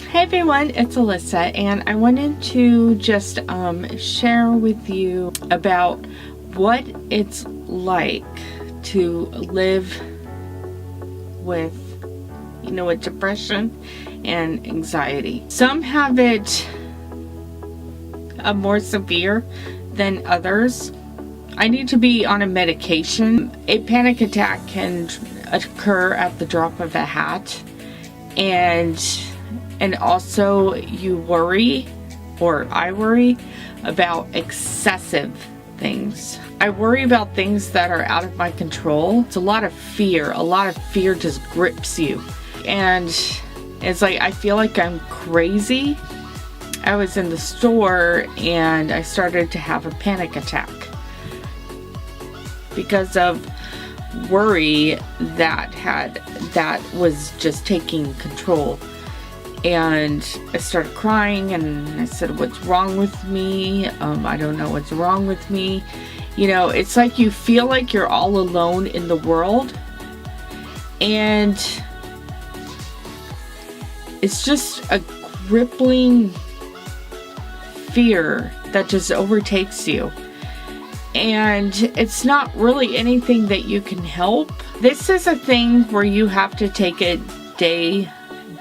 Hey everyone, it's Elissa, and I wanted to just share with you about what it's like to live with, with depression and anxiety. Some have it more severe than others. I need to be on a medication. A panic attack can occur at the drop of a hat, and also you worry, or I worry, about excessive things. I worry about things that are out of my control. It's a lot of fear. A lot of fear just grips you. And it's like, I feel like I'm crazy. I was in the store and I started to have a panic attack because of worry that was just taking control. And I started crying and I said, what's wrong with me? I don't know what's wrong with me. It's like you feel like you're all alone in the world. And it's just a crippling fear that just overtakes you. And it's not really anything that you can help. This is a thing where you have to take it day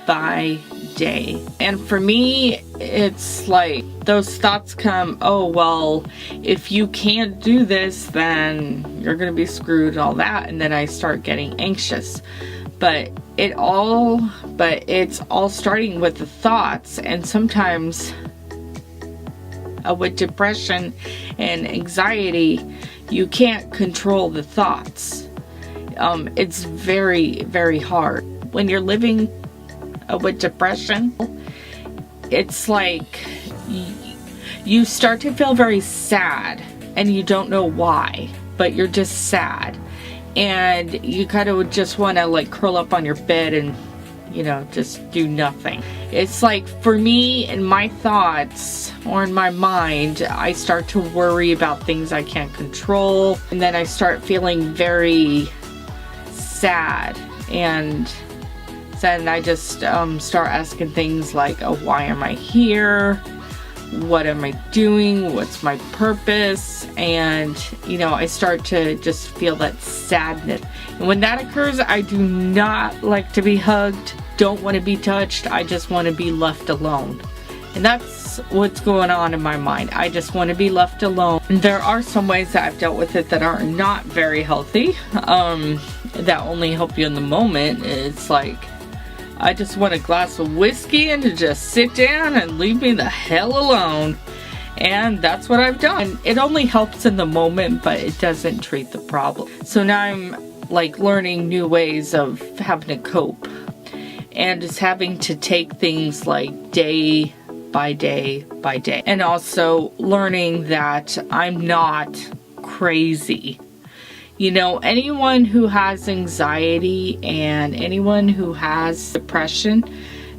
by day. And for me, it's like those thoughts come, oh, well, if you can't do this, then you're going to be screwed and all that. And then I start getting anxious. But it's all starting with the thoughts. And sometimes with depression and anxiety, you can't control the thoughts. It's very, very hard. When you're living with depression, it's like you start to feel very sad and you don't know why, but you're just sad. And you kind of just want to like curl up on your bed and just do nothing. It's like, for me, in my thoughts or in my mind, I start to worry about things I can't control, and then I start feeling very sad, and then I just start asking things like, oh, why am I here? What am I doing? What's my purpose? And I start to just feel that sadness. And when that occurs, I do not like to be hugged, don't want to be touched. I just want to be left alone. And that's what's going on in my mind. I just want to be left alone. And there are some ways that I've dealt with it that are not very healthy, that only help you in the moment. It's like, I just want a glass of whiskey and to just sit down and leave me the hell alone. And that's what I've done. It only helps in the moment, but it doesn't treat the problem. So now I'm like learning new ways of having to cope. And just having to take things like day by day by day. And also learning that I'm not crazy. Anyone who has anxiety and anyone who has depression,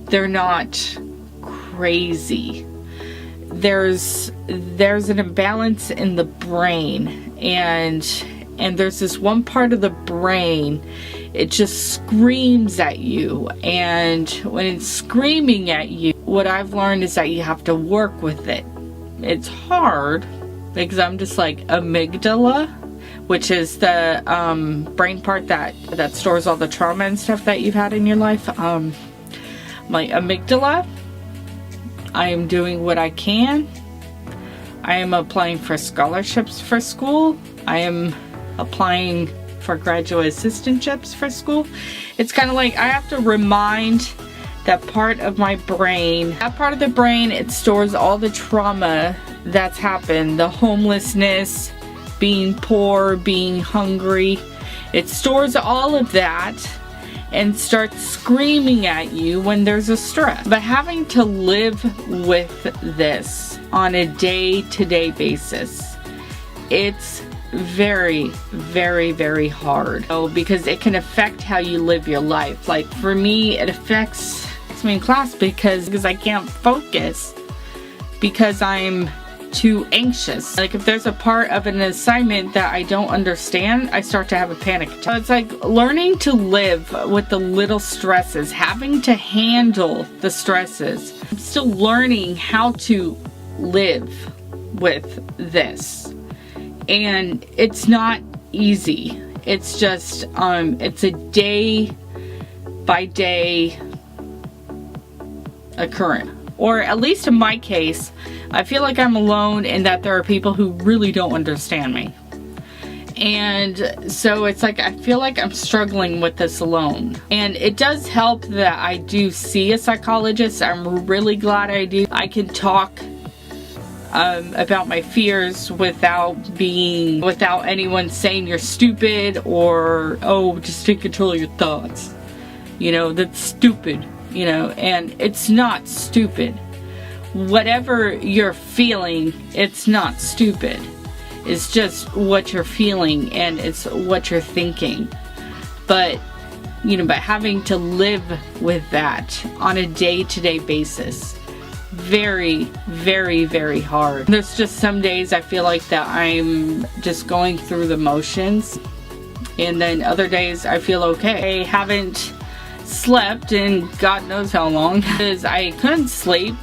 they're not crazy. There's an imbalance in the brain, and there's this one part of the brain, it just screams at you. And when it's screaming at you, what I've learned is that you have to work with it. It's hard because I'm just like amygdala, which is the brain part that stores all the trauma and stuff that you've had in your life. My amygdala, I am doing what I can. I am applying for scholarships for school. I am applying for graduate assistantships for school. It's kind of like I have to remind that part of my brain. That part of the brain, it stores all the trauma that's happened. The homelessness, being poor, being hungry. It stores all of that and starts screaming at you when there's a stress. But having to live with this on a day-to-day basis, it's very, very, very hard. Because it can affect how you live your life. Like for me, it affects me in class because I can't focus, because I'm too anxious. Like if there's a part of an assignment that I don't understand, I start to have a panic attack. So it's like learning to live with the little stresses, having to handle the stresses. I'm still learning how to live with this. And it's not easy. It's just, it's a day by day occurrence. Or at least in my case, I feel like I'm alone and that there are people who really don't understand me. And so it's like, I feel like I'm struggling with this alone. And it does help that I do see a psychologist. I'm really glad I do. I can talk about my fears without anyone saying you're stupid or, oh, just take control of your thoughts. You know, that's stupid, you know, and it's not stupid. Whatever you're feeling, it's not stupid. It's just what you're feeling and it's what you're thinking. But, you know, but having to live with that on a day-to-day basis, very, very, very hard. There's just some days I feel like that I'm just going through the motions, and then other days I feel okay. I haven't slept in God knows how long because I couldn't sleep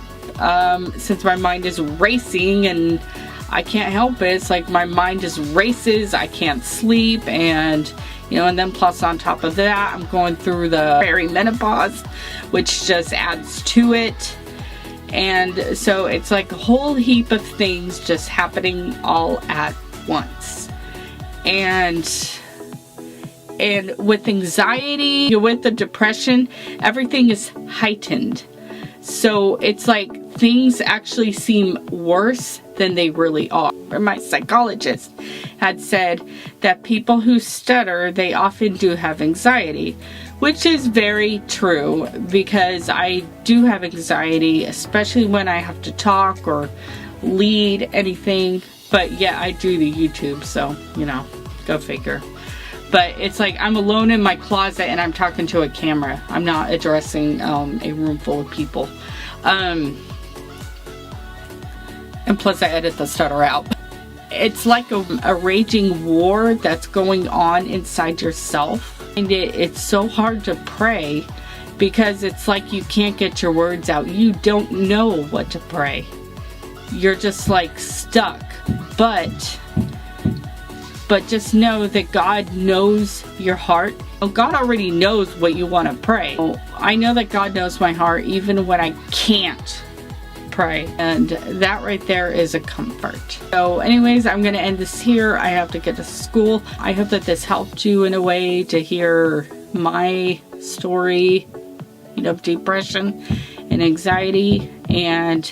since my mind is racing and I can't help it. It's like my mind just races, I can't sleep, and you know, and then plus on top of that I'm going through the perimenopause, which just adds to it. And so it's like a whole heap of things just happening all at once. And with anxiety, with the depression, everything is heightened. So it's like things actually seem worse than they really are. My psychologist had said that people who stutter, they often do have anxiety, which is very true because I do have anxiety, especially when I have to talk or lead anything. But yeah, I do the YouTube, so, you know, go figure. But it's like I'm alone in my closet and I'm talking to a camera. I'm not addressing a room full of people. And plus I edit the stutter out. It's like a raging war that's going on inside yourself. And it's so hard to pray because it's like you can't get your words out. You don't know what to pray. You're just like stuck. But just know that God knows your heart. God already knows what you want to pray. I know that God knows my heart even when I can't pray, and that right there is a comfort. So anyways, I'm going to end this here. I have to get to school. I hope that this helped you in a way to hear my story, you know, depression and anxiety, and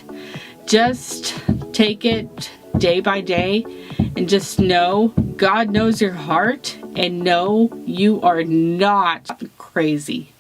just take it day by day and just know God knows your heart, and know you are not crazy.